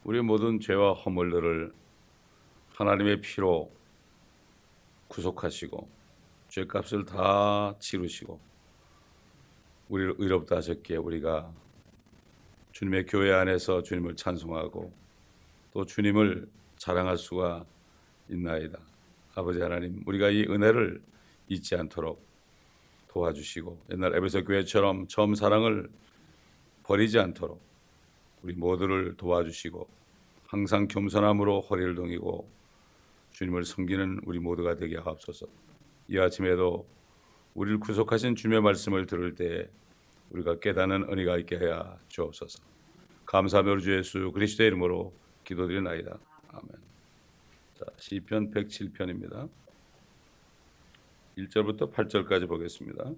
우리 모든 죄와 허물들을 하나님의 피로 구속하시고 죄값을 다 치르시고 우리를 의롭다 하셨기에 우리가 주님의 교회 안에서 주님을 찬송하고 또 주님을 자랑할 수가 있나이다. 아버지 하나님, 우리가 이 은혜를 잊지 않도록 도와주시고 옛날 에베소 교회처럼 처음 사랑을 버리지 않도록 우리 모두를 도와주시고 항상 겸손함으로 허리를 동이고 주님을 섬기는 우리 모두가 되게 하옵소서. 이 아침에도 우리를 구속하신 주님의 말씀을 들을 때에 우리가 깨닫는 은혜가 있게 하여 주옵소서. 감사하며 우리 주 예수 그리스도의 이름으로 기도드리나이다. 아멘. 자, 시편 107편입니다. 1절부터 8절까지 보겠습니다.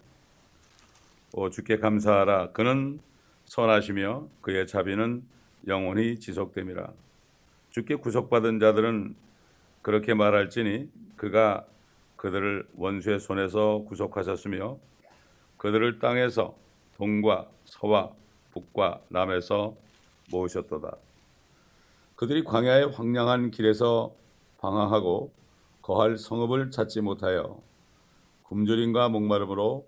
오 주께 감사하라. 그는 선하시며 그의 자비는 영원히 지속됨이라. 주께 구속받은 자들은 그렇게 말할지니 그가 그들을 원수의 손에서 구속하셨으며 그들을 땅에서 동과 서와 북과 남에서 모으셨도다. 그들이 광야의 황량한 길에서 방황하고 거할 성읍을 찾지 못하여 굶주림과 목마름으로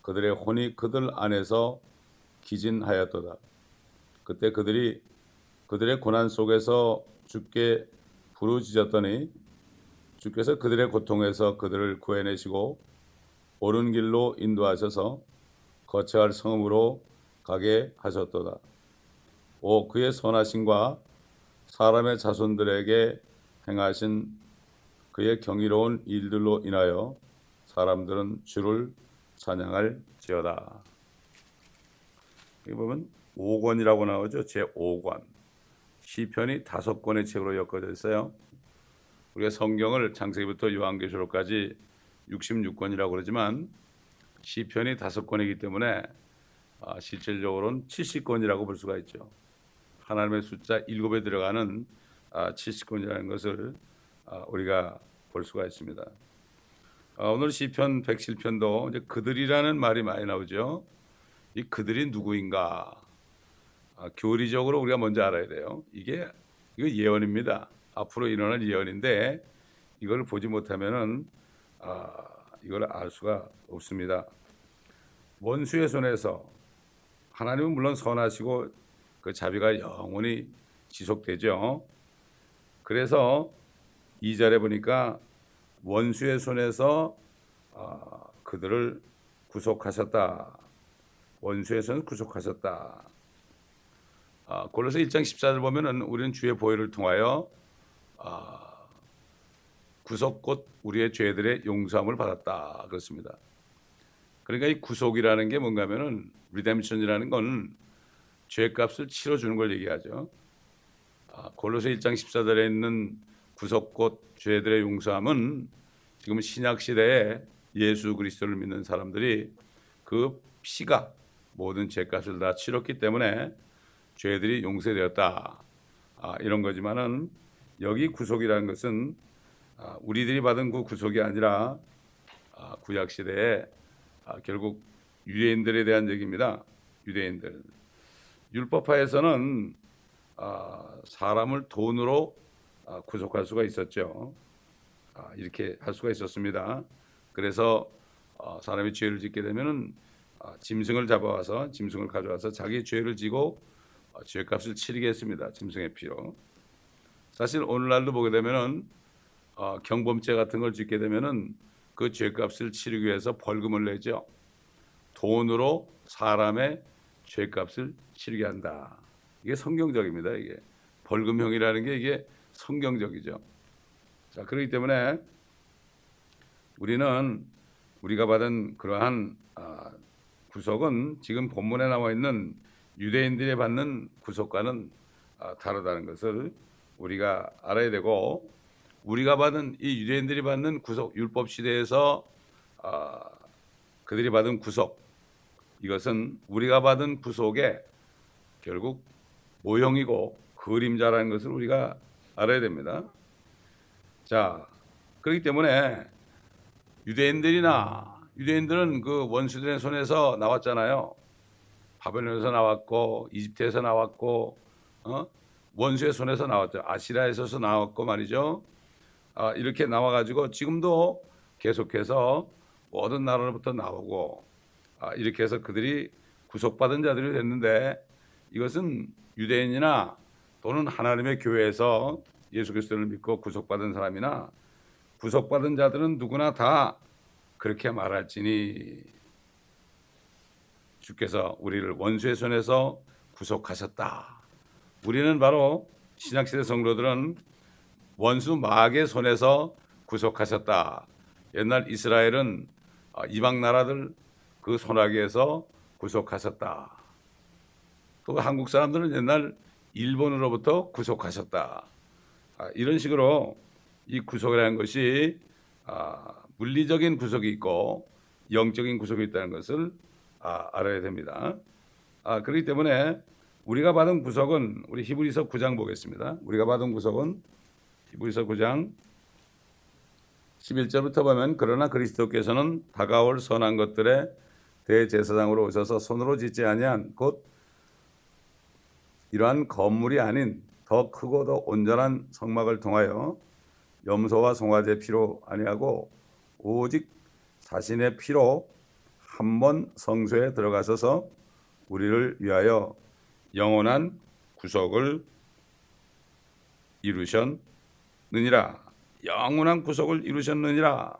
그들의 혼이 그들 안에서 기진하였도다. 그때 그들이 그들의 고난 속에서 주께 부르짖었더니 주께서 그들의 고통에서 그들을 구해내시고 옳은 길로 인도하셔서 거쳐야 할 성읍으로 가게 하셨도다. 오 그의 선하심과 사람의 자손들에게 행하신 그의 경이로운 일들로 인하여 사람들은 주를 찬양할지어다. 여기 보면 5권이라고 나오죠. 제5권. 시편이 5권의 책으로 엮어져 있어요. 우리가 성경을 창세기부터 요한계시록까지 66권이라고 그러지만 시편이 5권이기 때문에 실질적으로는 70권이라고 볼 수가 있죠. 하나님의 숫자 7에 들어가는 70권이라는 것을 우리가 볼 수가 있습니다. 오늘 시편 107편도 이제 그들이라는 말이 많이 나오죠. 이 그들이 누구인가? 교리적으로 우리가 먼저 알아야 돼요. 이거 예언입니다. 앞으로 일어날 예언인데 이걸 보지 못하면은 이걸 알 수가 없습니다. 원수의 손에서 하나님은 물론 선하시고 그 자비가 영원히 지속되죠. 그래서 2절에 보니까 원수의 손에서 그들을 구속하셨다. 원수의 손 구속하셨다. 골로새 1장 14절 보면은 우리는 주의 보혈을 통하여 구속 곧 우리의 죄들의 용서함을 받았다. 그렇습니다. 그러니까 이 구속이라는 게 뭔가 하면은 리뎀션이라는 건 죄값을 치러주는 걸 얘기하죠. 골로새 1장 14절에 있는 구속 곧 죄들의 용서함은 지금 신약 시대에 예수 그리스도를 믿는 사람들이 그 피가 모든 죄값을 다 치렀기 때문에 죄들이 용서되었다. 이런 거지만은 여기 구속이라는 것은 우리들이 받은 그 구속이 아니라 구약 시대에 결국 유대인들에 대한 얘기입니다. 유대인들 율법화에서는 사람을 돈으로 구속할 수가 있었죠. 이렇게 할 수가 있었습니다. 그래서 사람이 죄를 짓게 되면은 짐승을 잡아와서 짐승을 가져와서 자기 죄를 지고 죄값을 치르게 했습니다. 짐승의 피로. 사실 오늘날도 보게 되면은 경범죄 같은 걸 짓게 되면은 그 죄값을 치르기 위해서 벌금을 내죠. 돈으로 사람의 죄값을 치르게 한다. 이게 성경적입니다. 이게 벌금형이라는 게 이게 성경적이죠. 자, 그렇기 때문에 우리가 받은 그러한 구속은 지금 본문에 나와 있는 유대인들이 받는 구속과는 다르다는 것을 우리가 알아야 되고, 우리가 받은 이 유대인들이 받는 구속, 율법 시대에서 그들이 받은 구속, 이것은 우리가 받은 구속의 결국 모형이고 그림자라는 것을 우리가 알아야 됩니다. 자, 그렇기 때문에 유대인들은 그 원수들의 손에서 나왔잖아요. 바벨론에서 나왔고 이집트에서 나왔고 원수의 손에서 나왔죠. 아시라에서 나왔고 말이죠. 이렇게 나와가지고 지금도 계속해서 모든 나라로부터 나오고 이렇게 해서 그들이 구속받은 자들이 됐는데, 이것은 유대인이나 또는 하나님의 교회에서 예수 그리스도를 믿고 구속받은 사람이나 구속받은 자들은 누구나 다 그렇게 말할지니 주께서 우리를 원수의 손에서 구속하셨다. 우리는 바로 신약시대 성도들은 원수 마귀의 손에서 구속하셨다. 옛날 이스라엘은 이방 나라들 그 손아귀에서 구속하셨다. 또 한국 사람들은 옛날 일본으로부터 구속하셨다. 이런 식으로 이 구속이라는 것이 물리적인 구속이 있고 영적인 구속이 있다는 것을 알아야 됩니다. 그렇기 때문에 우리가 받은 구속은, 우리 히브리서 9장 보겠습니다. 우리가 받은 구속은 히브리서 9장 11절부터 보면, 그러나 그리스도께서는 다가올 선한 것들의 대제사장으로 오셔서 손으로 짓지 아니한 곧 이러한 건물이 아닌 더 크고 더 온전한 성막을 통하여 염소와 송아지의 피로 아니하고 오직 자신의 피로 한 번 성소에 들어가셔서 우리를 위하여 영원한 구속을 이루셨느니라. 영원한 구속을 이루셨느니라.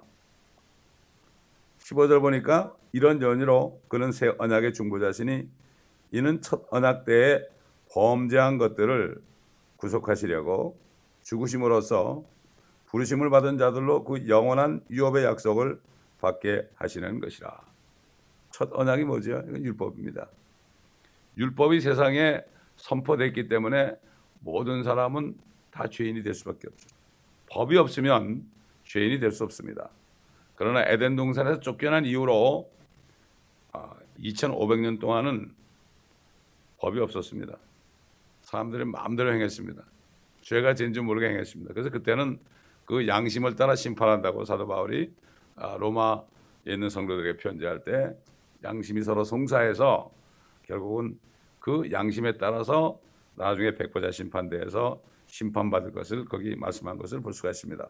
15절 보니까 이런 연유로 그는 새 언약의 중보자시니 이는 첫 언약 때에 범죄한 것들을 구속하시려고 죽으심으로써 부르심을 받은 자들로 그 영원한 유업의 약속을 받게 하시는 것이라. 첫 언약이 뭐죠? 이건 율법입니다. 율법이 세상에 선포됐기 때문에 모든 사람은 다 죄인이 될 수밖에 없죠. 법이 없으면 죄인이 될 수 없습니다. 그러나 에덴 동산에서 쫓겨난 이후로 2500년 동안은 법이 없었습니다. 사람들이 마음대로 행했습니다. 죄가 죄인 줄 모르게 행했습니다. 그래서 그때는 그 양심을 따라 심판한다고 사도 바울이 로마에 있는 성도들에게 편지할 때, 양심이 서로 송사해서 결국은 그 양심에 따라서 나중에 백보자 심판대에서 심판받을 것을 거기 말씀한 것을 볼 수가 있습니다.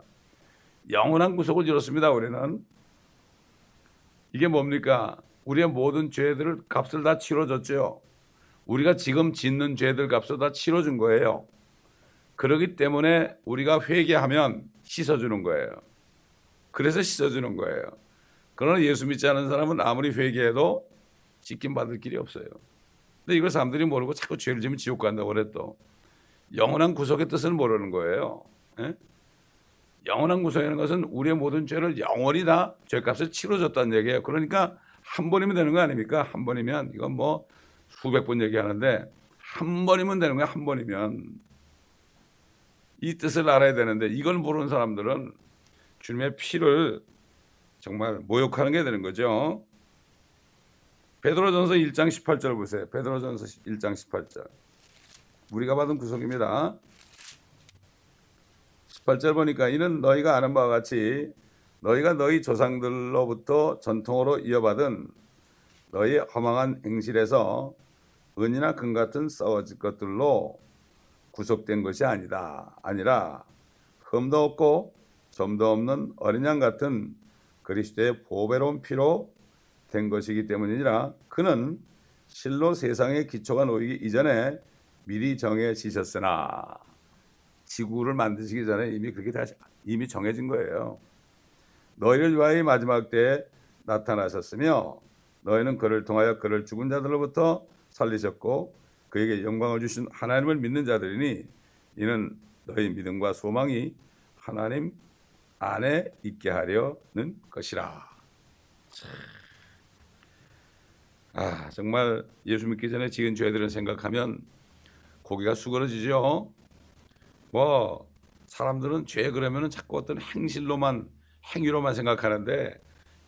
영원한 구속을 이뤘습니다. 우리는 이게 뭡니까? 우리의 모든 죄들을 값을 다 치러줬죠. 우리가 지금 짓는 죄들 값을 다 치러준 거예요. 그렇기 때문에 우리가 회개하면 씻어주는 거예요. 그래서 씻어주는 거예요. 그러나 예수 믿지 않은 사람은 아무리 회개해도 씻김 받을 길이 없어요. 근데 이걸 사람들이 모르고 자꾸 죄를 지면 지옥 간다고 그랬또 영원한 구속의 뜻을 모르는 거예요. 예? 영원한 구속이라는 것은 우리의 모든 죄를 영원히 다 죄값을 치러줬다는 얘기예요. 그러니까 한 번이면 되는 거 아닙니까? 한 번이면, 이건 뭐 수백 번 얘기하는데 한 번이면 되는 거야. 한 번이면. 이 뜻을 알아야 되는데 이걸 모르는 사람들은 주님의 피를 정말 모욕하는 게 되는 거죠. 베드로전서 1장 18절 보세요. 베드로전서 1장 18절. 우리가 받은 구속입니다. 18절 보니까 이는 너희가 아는 바와 같이 너희가 너희 조상들로부터 전통으로 이어받은 너희 허망한 행실에서 은이나 금 같은 썩어질 것들로 구속된 것이 아니라 흠도 없고 점도 없는 어린 양 같은 그리스도의 보배로운 피로 된 것이기 때문이니라. 그는 실로 세상의 기초가 놓이기 이전에 미리 정해지셨으나, 지구를 만드시기 전에 이미 정해진 거예요. 너희를 위하여 마지막 때에 나타나셨으며 너희는 그를 통하여 그를 죽은 자들로부터 살리셨고 그에게 영광을 주신 하나님을 믿는 자들이니 이는 너희 믿음과 소망이 하나님 안에 있게 하려는 것이라. 정말 예수 믿기 전에 지은 죄들을 생각하면 고개가 수그러지죠. 뭐 사람들은 죄 그러면은 자꾸 어떤 행위로만 생각하는데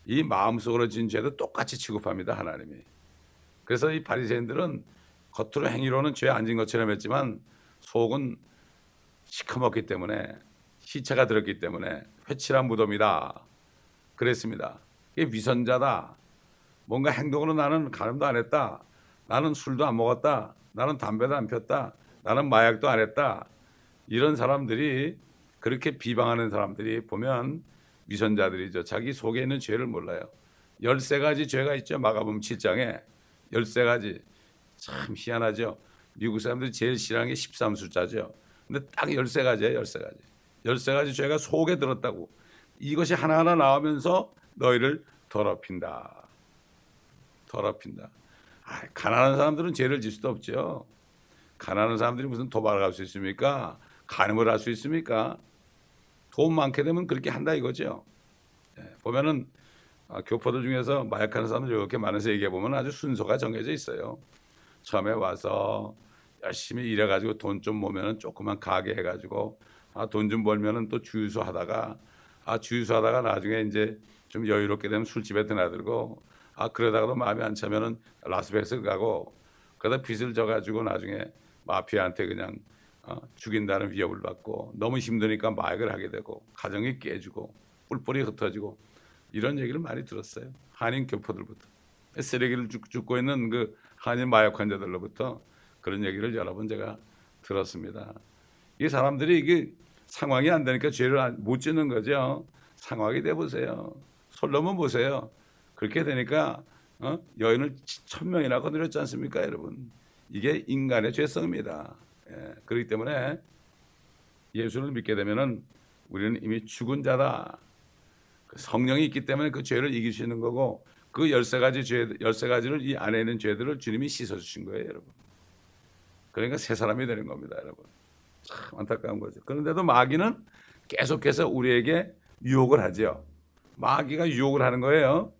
이 마음속으로 지은 죄도 똑같이 취급합니다, 하나님이. 그래서 이 바리새인들은 겉으로 행위로는 죄 안 진 것처럼 했지만 속은 시커멓기 때문에, 시체가 들었기 때문에 회칠한 무덤이다 그랬습니다. 이게 위선자다. 뭔가 행동으로 나는 가늠도 안 했다. 나는 술도 안 먹었다. 나는 담배도 안 폈다. 나는 마약도 안 했다. 이런 사람들이 그렇게 비방하는 사람들이 보면 위선자들이죠. 자기 속에 있는 죄를 몰라요. 13가지 죄가 있죠. 마가복음 7장에 13가지. 참 희한하죠. 미국 사람들이 제일 싫어하는 게 13 숫자죠. 근데 딱 13가지예요. 13가지. 13가지 죄가 속에 들었다고. 이것이 하나하나 나오면서 너희를 더럽힌다. 더럽힌다. 가난한 사람들은 죄를 질 수도 없죠. 가난한 사람들이 무슨 도박을 할 수 있습니까? 간음을 할 수 있습니까? 돈 많게 되면 그렇게 한다 이거죠. 보면은 교포들 중에서 마약하는 사람들 이렇게 많아서 얘기해 보면 아주 순서가 정해져 있어요. 처음에 와서 열심히 일해가지고 돈 좀 모면은 조그만 가게 해가지고 돈 좀 벌면은 또 주유소 하다가 주유소 하다가 나중에 이제 좀 여유롭게 되면 술집에 드나들고 그러다가도 마음이 안 차면은 라스베가스 가고 그러다 빚을 져가지고 나중에 마피아한테 그냥 죽인다는 위협을 받고 너무 힘드니까 마약을 하게 되고 가정이 깨지고 뿔뿔이 흩어지고 이런 얘기를 많이 들었어요. 한인 교포들부터 쓰레기를 줍고 있는 그 한인 마약 환자들로부터 그런 얘기를 여러 번 제가 들었습니다. 이 사람들이 이게 상황이 안 되니까 죄를 못 짓는 거죠. 상황이 돼 보세요. 솔로몬 보세요. 그렇게 되니까 여인을 1000명이나 거느렸지 않습니까, 여러분? 이게 인간의 죄성입니다. 그렇기 때문에 예수를 믿게 되면은 우리는 이미 죽은 자다. 성령이 있기 때문에 그 죄를 이길 수 있는 거고 그 13가지를 이 안에 있는 죄들을 주님이 씻어주신 거예요, 여러분. 그러니까 새 사람이 되는 겁니다, 여러분. 참 안타까운 거죠. 그런데도 마귀는 계속해서 우리에게 유혹을 하죠. 마귀가 유혹을 하는 거예요.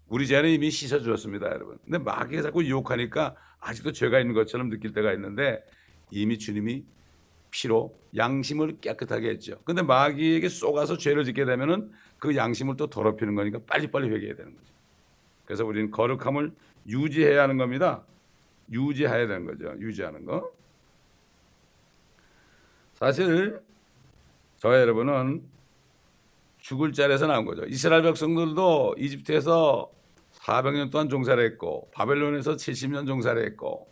우리 죄는 이미 씻어주었습니다, 여러분. 근데 마귀가 자꾸 유혹하니까 아직도 죄가 있는 것처럼 느낄 때가 있는데 이미 주님이 피로 양심을 깨끗하게 했죠. 근데 마귀에게 쏘가서 죄를 짓게 되면은 그 양심을 또 더럽히는 거니까 빨리빨리 회개해야 되는 거죠. 그래서 우리는 거룩함을 유지해야 하는 겁니다. 유지해야 되는 거죠. 유지하는 거. 사실 저와 여러분은 죽을 자리에서 나온 거죠. 이스라엘 백성들도 이집트에서 400년 동안 종살이 했고 바벨론에서 70년 종살이 했고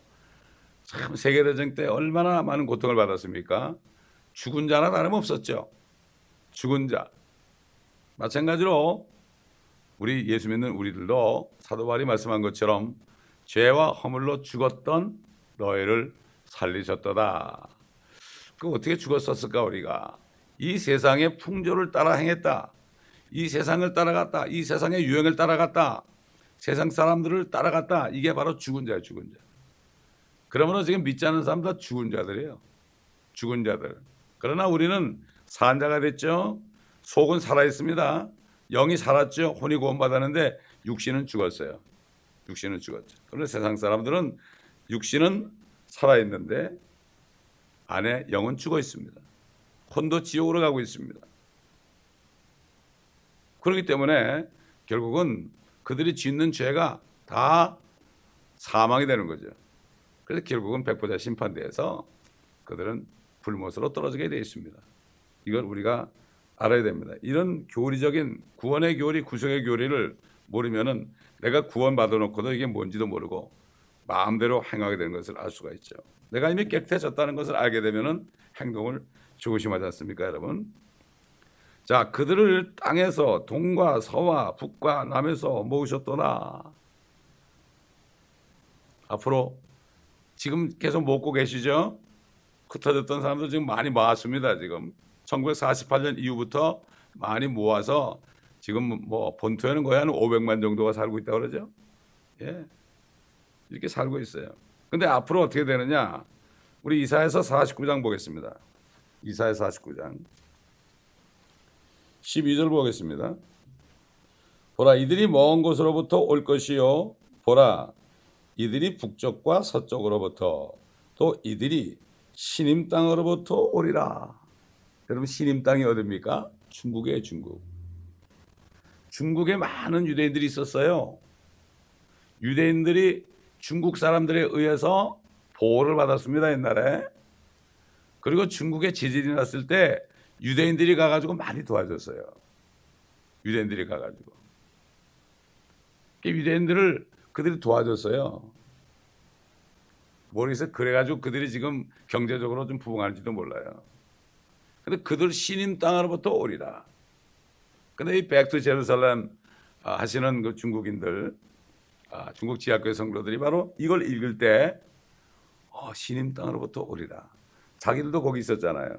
참 세계대전 때 얼마나 많은 고통을 받았습니까? 죽은 자나 다름없었죠. 죽은 자. 마찬가지로 우리 예수 믿는 우리들도 사도 바울이 말씀한 것처럼 죄와 허물로 죽었던 너희를 살리셨도다. 그 어떻게 죽었었을까 우리가? 이 세상의 풍조를 따라 행했다. 이 세상을 따라갔다. 이 세상의 유행을 따라갔다. 세상 사람들을 따라갔다. 이게 바로 죽은 자예요. 죽은 자. 그러므로 지금 믿지 않는 사람 다 죽은 자들이에요. 죽은 자들. 그러나 우리는 산 자가 됐죠. 속은 살아있습니다. 영이 살았죠. 혼이 구원받았는데 육신은 죽었어요. 육신은 죽었죠. 그런데 세상 사람들은 육신은 살아있는데 안에 영은 죽어 있습니다. 혼도 지옥으로 가고 있습니다. 그렇기 때문에 결국은 그들이 짓는 죄가 다 사망이 되는 거죠. 그래서 결국은 백보자 심판대에서 그들은 불못으로 떨어지게 되어 있습니다. 이걸 우리가 알아야 됩니다. 이런 교리적인 구원의 교리, 구속의 교리를 모르면은 내가 구원 받아놓고도 이게 뭔지도 모르고 마음대로 행하게 되는 것을 알 수가 있죠. 내가 이미 깨끗해졌다는 것을 알게 되면은 행동을 조심하지 않습니까, 여러분? 자, 그들을 땅에서 동과 서와 북과 남에서 모으셨더라. 앞으로 지금 계속 모으고 계시죠? 흩어졌던 사람들 지금 많이 모았습니다. 지금 1948년 이후부터 많이 모아서 지금 뭐 본토에는 거의 한 500만 정도가 살고 있다고 그러죠. 예, 이렇게 살고 있어요. 근데 앞으로 어떻게 되느냐? 우리 이사야서 49장 보겠습니다. 이사야 49장 12절 보겠습니다. 보라, 이들이 먼 곳으로부터 올 것이요, 보라, 이들이 북쪽과 서쪽으로부터, 또 이들이 시님 땅으로부터 오리라. 여러분, 시님 땅이 어디입니까? 중국이에요. 중국. 중국에 많은 유대인들이 있었어요. 유대인들이 중국 사람들에 의해서 보호를 받았습니다, 옛날에. 그리고 중국에 지진이 났을 때 유대인들이 가가지고 많이 도와줬어요. 유대인들이 가가지고. 유대인들을 그들이 도와줬어요. 모르겠어요. 그래가지고 그들이 지금 경제적으로 좀 부흥할지도 몰라요. 근데 그들 신임 땅으로부터 오리라. 근데 이 백투 제루살렘 하시는 그 중국인들, 중국 지하교회 성도들이 바로 이걸 읽을 때 신임 땅으로부터 오리라. 자기들도 거기 있었잖아요.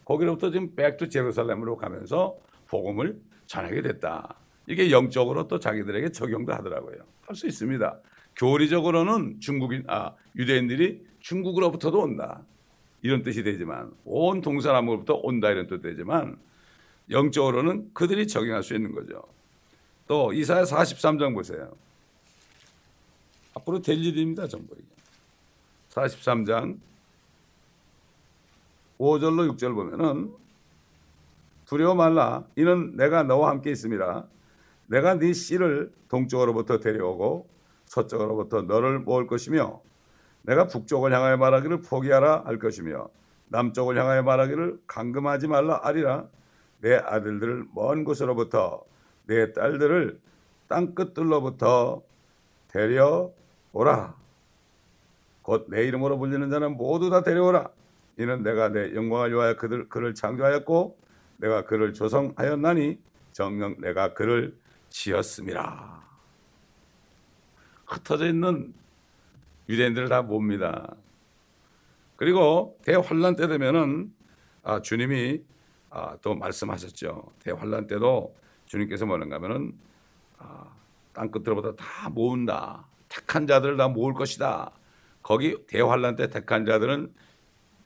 거기로부터 지금 백투 제루살렘으로 가면서 복음을 전하게 됐다. 이게 영적으로 또 자기들에게 적용도 하더라고요. 할 수 있습니다. 교리적으로는 유대인들이 중국으로부터도 온다. 이런 뜻이 되지만 온 동서남으로부터 온다 이런 뜻이 되지만 영적으로는 그들이 적용할 수 있는 거죠. 또 이사야 43장 보세요. 앞으로 될 일입니다. 전부 이게. 43장 5절로 6절 보면은 두려워 말라 이는 내가 너와 함께 있음이라 내가 네 씨를 동쪽으로부터 데려오고 서쪽으로부터 너를 모을 것이며 내가 북쪽을 향하여 말하기를 포기하라 할 것이며 남쪽을 향하여 말하기를 감금하지 말라 하리라. 내 아들들을 먼 곳으로부터 내 딸들을 땅끝들로부터 데려오라. 곧 내 이름으로 불리는 자는 모두 다 데려오라. 이는 내가 내 영광을 위하여 그를 창조하였고 내가 그를 조성하였나니 정녕 내가 그를 지었음이라. 흩어져 있는 유대인들을 다 봅니다. 그리고 대환란 때 되면은 주님이 또 말씀하셨죠. 대환란 때도 주님께서 뭐는가 하면은 땅 끝들보다 다 모은다. 택한 자들을 다 모을 것이다. 거기 대환란 때 택한 자들은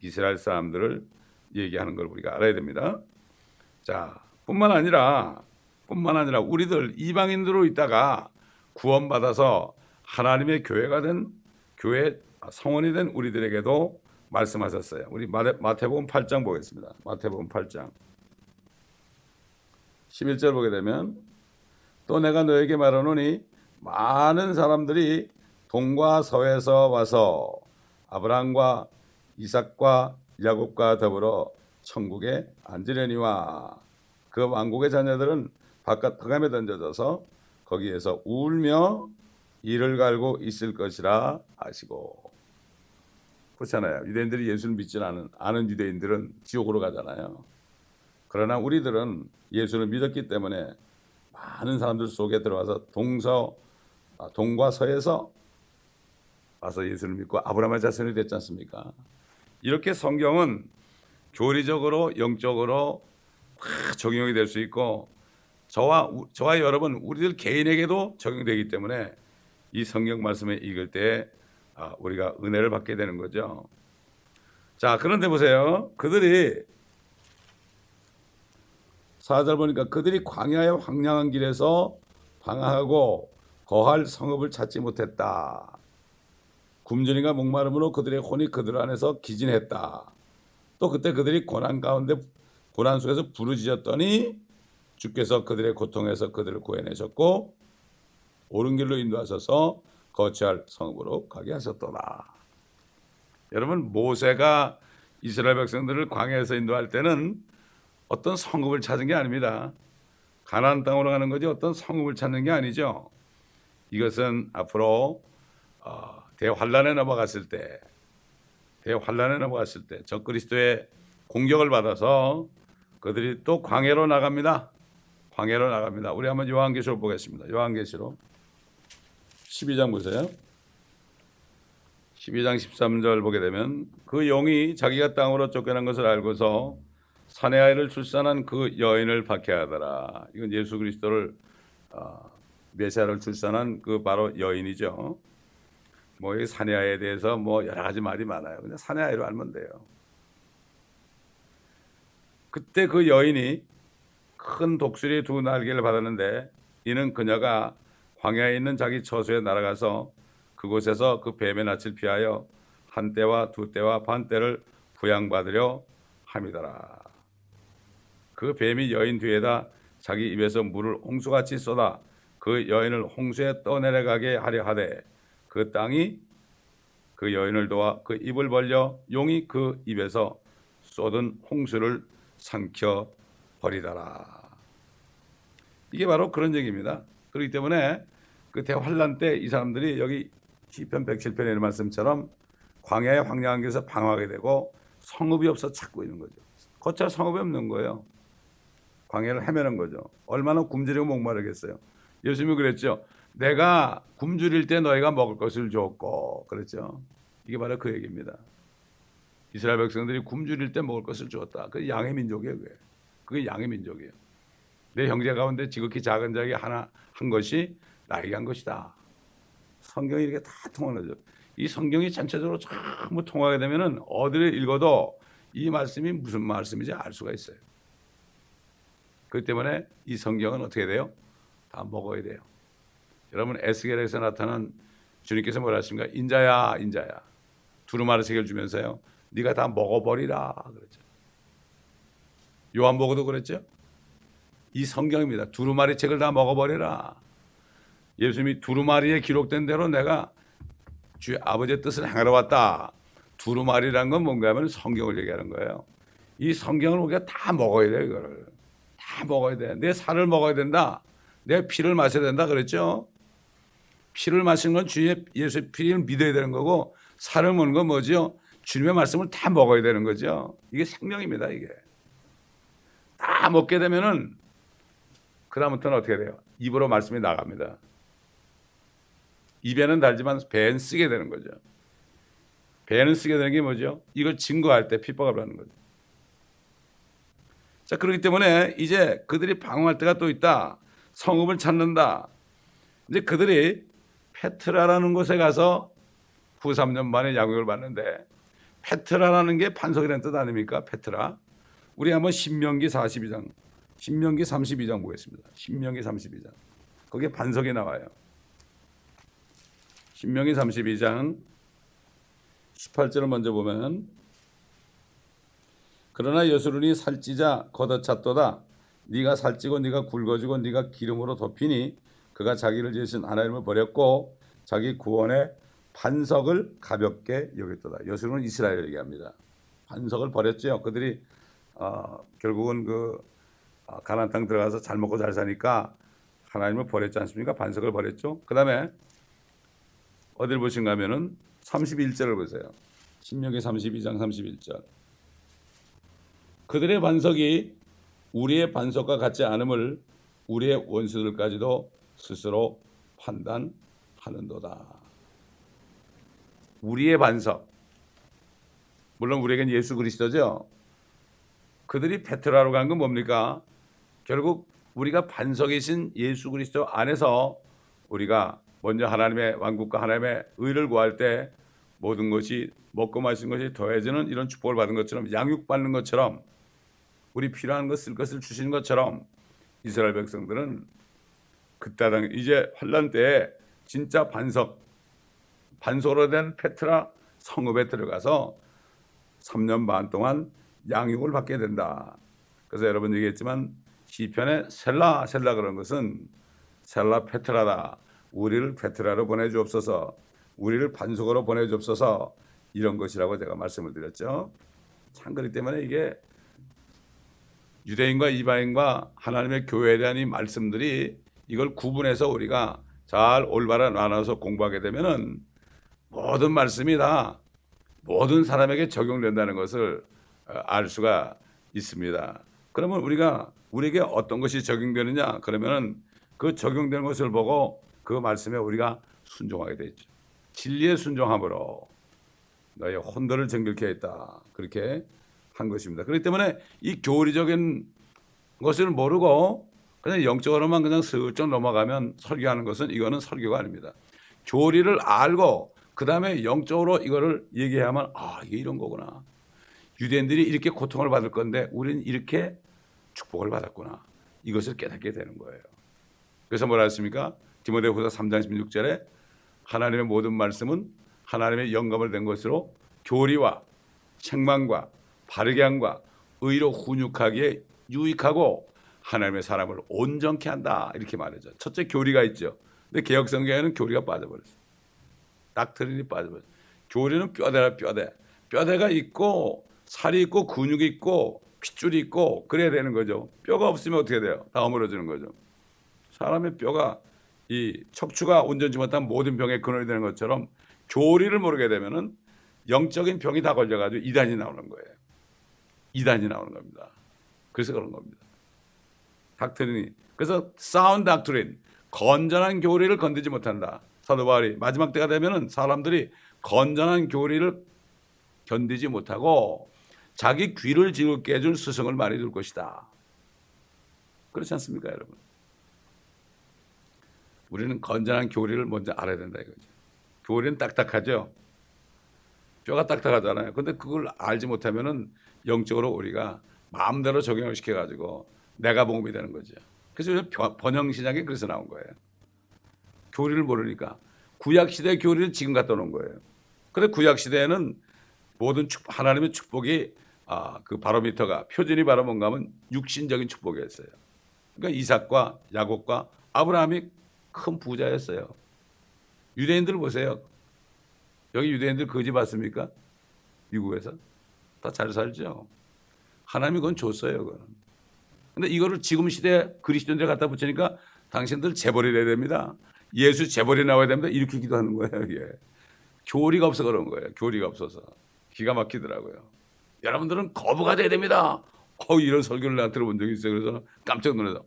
이스라엘 사람들을 얘기하는 걸 우리가 알아야 됩니다. 자, 뿐만 아니라 우리들 이방인으로 있다가 구원받아서 하나님의 교회가 된 교회 성원이 된 우리들에게도 말씀하셨어요. 우리 마태복음 8장 보겠습니다. 마태복음 8장 11절 보게 되면 또 내가 너에게 말하노니 많은 사람들이 동과 서에서 와서 아브라함과 이삭과 야곱과 더불어 천국에 앉으려니와 그 왕국의 자녀들은 바깥 흑암에 던져져서 거기에서 울며 이를 갈고 있을 것이라 하시고. 그렇잖아요. 유대인들이 예수를 믿지 않은 유대인들은 지옥으로 가잖아요. 그러나 우리들은 예수를 믿었기 때문에 많은 사람들 속에 들어와서 동과 서에서 와서 예수를 믿고 아브라함의 자손이 됐지 않습니까? 이렇게 성경은 교리적으로 영적으로 다 적용이 될 수 있고 저와 여러분 우리들 개인에게도 적용되기 때문에 이 성경 말씀을 읽을 때 우리가 은혜를 받게 되는 거죠. 자, 그런데 보세요. 그들이 4절 보니까 그들이 광야의 황량한 길에서 방황하고 거할 성읍을 찾지 못했다. 굶주림과 목마름으로 그들의 혼이 그들 안에서 기진했다. 또 그때 그들이 고난 속에서 부르짖었더니 주께서 그들의 고통에서 그들을 구해내셨고 옳은 길로 인도하셔서 거처할 성읍으로 가게 하셨더라. 여러분, 모세가 이스라엘 백성들을 광야에서 인도할 때는 어떤 성읍을 찾은 게 아닙니다. 가나안 땅으로 가는 거지 어떤 성읍을 찾는 게 아니죠. 이것은 앞으로 대환란에 넘어갔을 때 적그리스도의 공격을 받아서 그들이 또 광야로 나갑니다. 우리 한번 요한계시록 보겠습니다. 요한계시록 12장 보세요. 12장 13절 보게 되면 그 용이 자기가 땅으로 쫓겨난 것을 알고서 사내 아이를 출산한 그 여인을 박해하더라. 이건 예수 그리스도를 메시아를 출산한 그 바로 여인이죠. 이 사내 아이에 대해서 여러 가지 말이 많아요. 그냥 사내 아이로 알면 돼요. 그때 그 여인이 큰 독수리의 두 날개를 받았는데 이는 그녀가 광야에 있는 자기 처소에 날아가서 그곳에서 그 뱀의 낯을 피하여 한 때와 두 때와 반 때를 부양받으려 함이더라. 그 뱀이 여인 뒤에다 자기 입에서 물을 홍수같이 쏟아 그 여인을 홍수에 떠내려가게 하려 하되 그 땅이 그 여인을 도와 그 입을 벌려 용이 그 입에서 쏟은 홍수를 삼켜 버리더라. 이게 바로 그런 얘기입니다. 그렇기 때문에 그 대환란 때 이 사람들이 여기 시편 107편의 이런 말씀처럼 광야의 황량한 길에서 방황하게 되고 성읍이 없어 찾고 있는 거죠. 거쳐 성읍이 없는 거예요. 광야를 헤매는 거죠. 얼마나 굶주리고 목마르겠어요. 예수님이 그랬죠. 내가 굶주릴 때 너희가 먹을 것을 줬고, 그랬죠. 이게 바로 그 얘기입니다. 이스라엘 백성들이 굶주릴 때 먹을 것을 주었다. 그게 양의 민족이에요. 그게 양의 민족이에요. 내 형제 가운데 지극히 작은 자에게 하나 한 것이 나에게 한 것이다. 성경이 이렇게 다 통하죠. 이 성경이 전체적으로 전부 통하게 되면은 어디를 읽어도 이 말씀이 무슨 말씀인지 알 수가 있어요. 그렇기 때문에 이 성경은 어떻게 돼요? 다 먹어야 돼요. 여러분 에스겔에서 나타난 주님께서 뭐라 하십니까? 인자야, 인자야. 두루마리 책을 주면서요. 네가 다 먹어버리라 그랬죠. 요한복음도 그랬죠. 이 성경입니다. 두루마리 책을 다 먹어버리라. 예수님이 두루마리에 기록된 대로 내가 주의 아버지의 뜻을 행하러 왔다. 두루마리란 건 뭔가 하면 성경을 얘기하는 거예요. 이 성경을 우리가 다 먹어야 돼요. 이거를 다 먹어야 돼. 내 살을 먹어야 된다. 내 피를 마셔야 된다 그랬죠. 피를 마시는 건 주의 예수의 피를 믿어야 되는 거고, 살을 먹는 건 뭐죠? 주님의 말씀을 다 먹어야 되는 거죠. 이게 생명입니다. 이게 다 먹게 되면은 그 다음부터는 어떻게 돼요? 입으로 말씀이 나갑니다. 입에는 달지만 배는 쓰게 되는 거죠. 배는 쓰게 되는 게 뭐죠? 이걸 증거할 때 핍박을 하는 거죠. 자, 그렇기 때문에 이제 그들이 방황할 때가 또 있다. 성읍을 찾는다. 이제 그들이 페트라라는 곳에 가서 후 3년 만에 양육을 받는데, 페트라라는 게 반석이라는 뜻 아닙니까? 페트라. 우리 한번 신명기 42장, 신명기 32장 보겠습니다. 신명기 32장. 거기에 반석이 나와요. 신명기 32장 18절을 먼저 보면, 그러나 여수론이 살찌자 걷어찼도다. 네가 살찌고 네가 굵어지고 네가 기름으로 덮이니 그가 자기를 지으신 하나님을 버렸고 자기 구원의 반석을 가볍게 여겼도다. 여수론은 이스라엘을 얘기합니다. 반석을 버렸죠. 그들이 결국은 그 가나안 땅 들어가서 잘 먹고 잘 사니까 하나님을 버렸지 않습니까? 반석을 버렸죠. 그 다음에 어딜 보신가 하면은 31절을 보세요. 신명기 32장 31절. 그들의 반석이 우리의 반석과 같지 않음을 우리의 원수들까지도 스스로 판단하는도다. 우리의 반석, 물론 우리에겐 예수 그리스도죠. 그들이 페트라로 간 건 뭡니까? 결국 우리가 반석이신 예수 그리스도 안에서 우리가 먼저 하나님의 왕국과 하나님의 의를 구할 때 모든 것이 먹고 마시는 것이 더해지는 이런 축복을 받은 것처럼, 양육받는 것처럼, 우리 필요한 것 쓸 것을 주시는 것처럼 이스라엘 백성들은 그때 이제 환란 때에 진짜 반석으로 된 페트라 성읍에 들어가서 3년 반 동안 양육을 받게 된다. 그래서 여러분 얘기했지만 시편에 셀라 그런 것은 셀라 페트라다. 우리를 페트라로 보내주옵소서, 우리를 반석으로 보내주옵소서, 이런 것이라고 제가 말씀을 드렸죠. 참 그렇기 때문에 이게 유대인과 이방인과 하나님의 교회에 대한 이 말씀들이 이걸 구분해서 우리가 잘 올바로 나눠서 공부하게 되면은 모든 말씀이 다 모든 사람에게 적용된다는 것을 알 수가 있습니다. 그러면 우리에게 어떤 것이 적용되느냐? 그러면은 그 적용되는 것을 보고 그 말씀에 우리가 순종하게 되죠. 진리에 순종함으로 너의 혼돈을 정결케 했다. 그렇게 한 것입니다. 그렇기 때문에 이 교리적인 것을 모르고 그냥 영적으로만 그냥 슬쩍 넘어가면 설교하는 것은 이거는 설교가 아닙니다. 교리를 알고 그 다음에 영적으로 이거를 얘기해야만 이게 이런 거구나. 유대인들이 이렇게 고통을 받을 건데 우리는 이렇게 축복을 받았구나. 이것을 깨닫게 되는 거예요. 그래서 뭐라 했습니까? 디모데후서 3장 16절에 하나님의 모든 말씀은 하나님의 영감을 된 것으로 교리와 책망과 바르게 함과 의로 훈육하기에 유익하고 하나님의 사람을 온전케 한다. 이렇게 말하죠. 첫째 교리가 있죠. 근데 개혁성경에는 교리가 빠져버렸어요. 닥트린이 빠져버렸어요. 교리는 뼈대라 뼈대. 뼈대가 있고 살이 있고 근육이 있고 핏줄이 있고 그래야 되는 거죠. 뼈가 없으면 어떻게 돼요? 다 어물어지는 거죠. 사람의 뼈가 이 척추가 온전치 못한 모든 병의 근원이 되는 것처럼 교리를 모르게 되면은 영적인 병이 다 걸려가지고 이단이 나오는 거예요. 이단이 나오는 겁니다. 그래서 그런 겁니다. 닥트린이. 그래서 사운드 닥트린, 건전한 교리를 건드지 못한다. 사도 바울이 마지막 때가 되면은 사람들이 건전한 교리를 견디지 못하고 자기 귀를 즐겁게 해줄 스승을 많이 둘 것이다. 그렇지 않습니까, 여러분? 우리는 건전한 교리를 먼저 알아야 된다 이거죠. 교리는 딱딱하죠. 뼈가 딱딱하잖아요. 근데 그걸 알지 못하면은 영적으로 우리가 마음대로 적용을 시켜가지고 내가 복음이 되는 거죠. 그래서 번영 신약이 그래서 나온 거예요. 교리를 모르니까 구약 시대 교리를 지금 갖다 놓은 거예요. 그런데 구약 시대에는 모든 하나님의 축복이 그 바로미터가 표준이 바로 뭔가 하면 육신적인 축복이었어요. 그러니까 이삭과 야곱과 아브라함이 큰 부자였어요. 유대인들 보세요. 여기 유대인들 거지 봤습니까? 미국에서 다 잘 살죠. 하나님이 그건 줬어요. 그건. 근데 이거를 지금 시대 그리스도인들 갖다 붙이니까 당신들 재벌이 돼야 됩니다. 예수 재벌이 나와야 됩니다. 이렇게 기도하는 거예요. 이게 교리가 없어 그런 거예요. 교리가 없어서 기가 막히더라고요. 여러분들은 거부가 돼야 됩니다. 이런 설교를 내가 들어본 적이 있어요. 그래서 깜짝 놀라서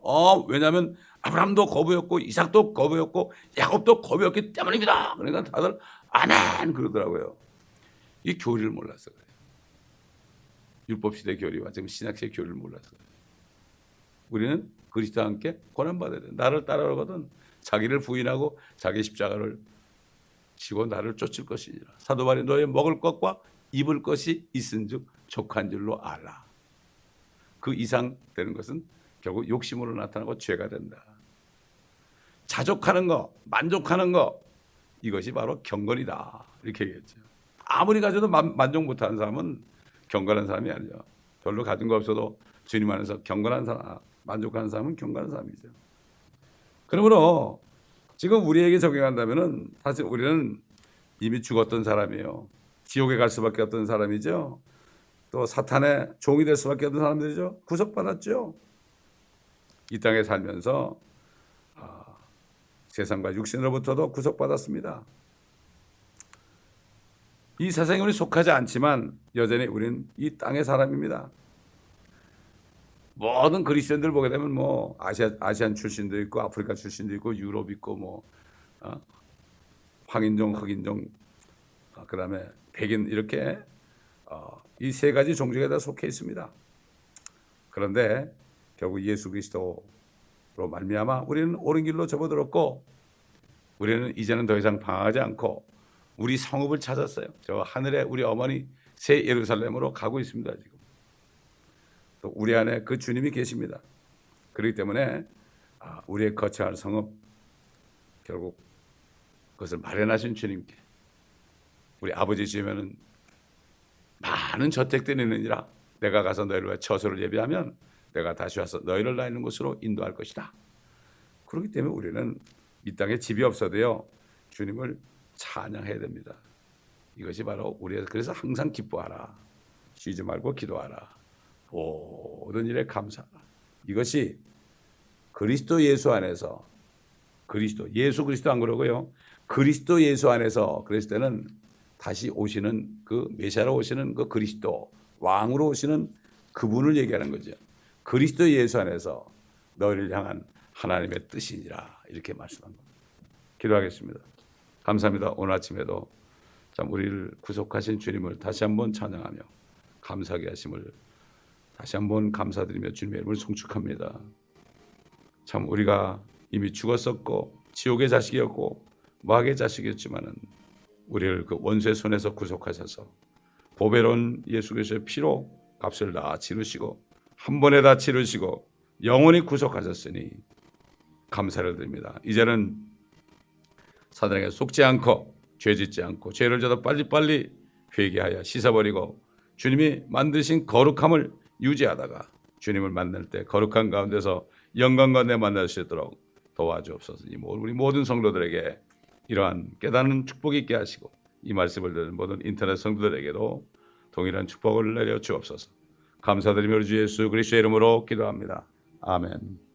왜냐하면 아브라함도 거부였고 이삭도 거부였고 야곱도 거부였기 때문입니다. 그러니까 다들 아멘 그러더라고요. 이 교리를 몰라서 그래요. 율법시대 교리와 지금 신약시대 교리를 몰라서 그래요. 우리는 그리스도와 함께 고난받아야 돼. 나를 따라오거든 자기를 부인하고 자기 십자가를 지고 나를 쫓을 것이니라. 사도 바울이 너의 먹을 것과 입을 것이 있은즉 족한 줄로 알라. 그 이상 되는 것은 결국 욕심으로 나타나고 죄가 된다. 자족하는 거, 만족하는 거 이것이 바로 경건이다. 이렇게 얘기했죠. 아무리 가져도 만족 못하는 사람은 경건한 사람이 아니죠. 별로 가진 거 없어도 주님 안에서 경건한 사람, 만족하는 사람은 경건한 사람이죠. 그러므로 지금 우리에게 적용한다면은 사실 우리는 이미 죽었던 사람이에요. 지옥에 갈 수밖에 없던 사람이죠. 또 사탄의 종이 될 수밖에 없는 사람들이죠. 구속받았죠. 이 땅에 살면서 세상과 육신으로부터도 구속받았습니다. 이 세상에 우리 속하지 않지만 여전히 우리는 이 땅의 사람입니다. 모든 그리스도인들 보게 되면 뭐 아시안 출신도 있고 아프리카 출신도 있고 유럽 있고 뭐 황인종, 흑인종, 그다음에 백인 이렇게 이 세 가지 종족에 다 속해 있습니다. 그런데 결국 예수 그리스도로 말미암아 우리는 옳은 길로 접어들었고 우리는 이제는 더 이상 방황하지 않고 우리 성읍을 찾았어요. 저 하늘에 우리 어머니 새 예루살렘으로 가고 있습니다. 지금 또 우리 안에 그 주님이 계십니다. 그렇기 때문에 우리의 거처할 성읍 결국 그것을 마련하신 주님께 우리 아버지 집에는 많은 저택들이 있느니라 내가 가서 너희를 위해 처소를 예비하면 내가 다시 와서 너희를 나 있는 곳으로 인도할 것이다. 그렇기 때문에 우리는 이 땅에 집이 없어도요 주님을 찬양해야 됩니다. 이것이 바로 우리의 그래서 항상 기뻐하라. 쉬지 말고 기도하라. 모든 일에 감사하라. 이것이 그리스도 예수 안에서 예수 그리스도 안 그러고요. 그리스도 예수 안에서 그랬을 때는 다시 오시는 그 메시아로 오시는 그 그리스도 왕으로 오시는 그분을 얘기하는 거죠. 그리스도 예수 안에서 너희를 향한 하나님의 뜻이니라 이렇게 말씀한 겁니다. 기도하겠습니다. 감사합니다. 오늘 아침에도 참 우리를 구속하신 주님을 다시 한번 찬양하며 감사하게 하심을 다시 한번 감사드리며 주님의 이름을 송축합니다. 참 우리가 이미 죽었었고 지옥의 자식이었고 마귀의 자식이었지만은 우리를 그 원수의 손에서 구속하셔서 보배로운 예수 그리스도의 피로 값을 다 치르시고 한 번에 다 치르시고 영원히 구속하셨으니 감사를 드립니다. 이제는 사단에게 속지 않고 죄짓지 않고 죄를 져도 빨리빨리 회개하여 씻어버리고 주님이 만드신 거룩함을 유지하다가 주님을 만날 때 거룩한 가운데서 영광 가운데 만날 수 있도록 도와주옵소서. 우리 모든 성도들에게 이러한 깨닫는 축복이 있게 하시고 이 말씀을 듣는 모든 인터넷 성도들에게도 동일한 축복을 내려 주옵소서. 감사드리며 우리 주 예수 그리스도의 이름으로 기도합니다. 아멘.